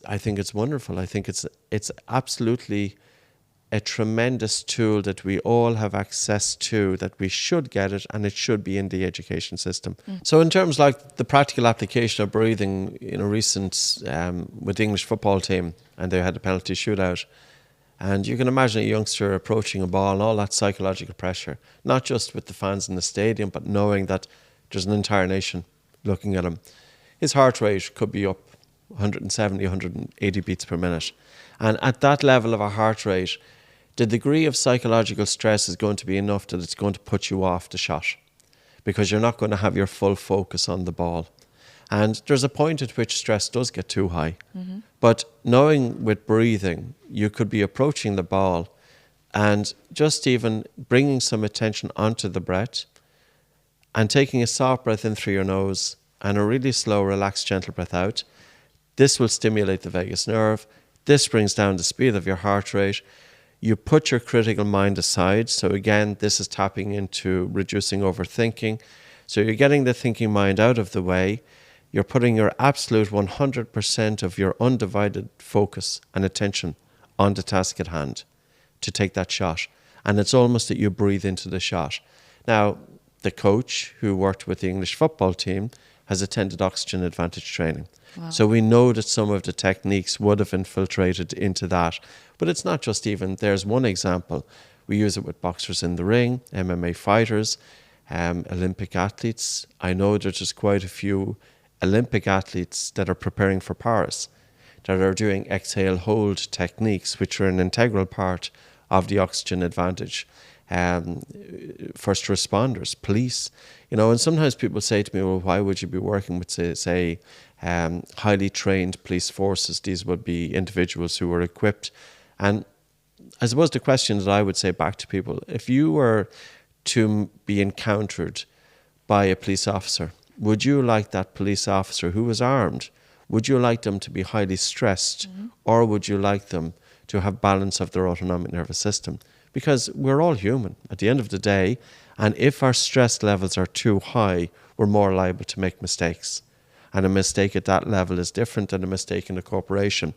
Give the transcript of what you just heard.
I think it's wonderful. I think it's absolutely a tremendous tool that we all have access to, that we should get it, and it should be in the education system. So in terms like the practical application of breathing, recent with the English football team, and they had a penalty shootout, and you can imagine a youngster approaching a ball and all that psychological pressure, not just with the fans in the stadium, but knowing that there's an entire nation looking at him. His heart rate could be up 170, 180 beats per minute. And at that level of a heart rate, the degree of psychological stress is going to be enough that it's going to put you off the shot, because you're not going to have your full focus on the ball. And there's a point at which stress does get too high. Mm-hmm. But knowing with breathing, you could be approaching the ball and just even bringing some attention onto the breath and taking a soft breath in through your nose and a really slow, relaxed, gentle breath out. This will stimulate the vagus nerve. This brings down the speed of your heart rate. You put your critical mind aside. So again, this is tapping into reducing overthinking. So you're getting the thinking mind out of the way. You're putting your absolute 100% of your undivided focus and attention on the task at hand to take that shot. And it's almost that you breathe into the shot. Now, the coach who worked with the English football team has attended oxygen advantage training. Wow. So we know that some of the techniques would have infiltrated into that. But it's not just even, there's one example. We use it with boxers in the ring, MMA fighters, Olympic athletes. I know there's just quite a few Olympic athletes that are preparing for Paris, that are doing exhale hold techniques, which are an integral part of the oxygen advantage. First responders, police, and sometimes people say to me, well, why would you be working with, say highly trained police forces? These would be individuals who are equipped. And I suppose the question that I would say back to people, if you were to be encountered by a police officer, would you like that police officer who was armed, would you like them to be highly stressed, mm-hmm. or would you like them to have balance of their autonomic nervous system? Because we're all human at the end of the day, and if our stress levels are too high, we're more liable to make mistakes. And a mistake at that level is different than a mistake in a corporation.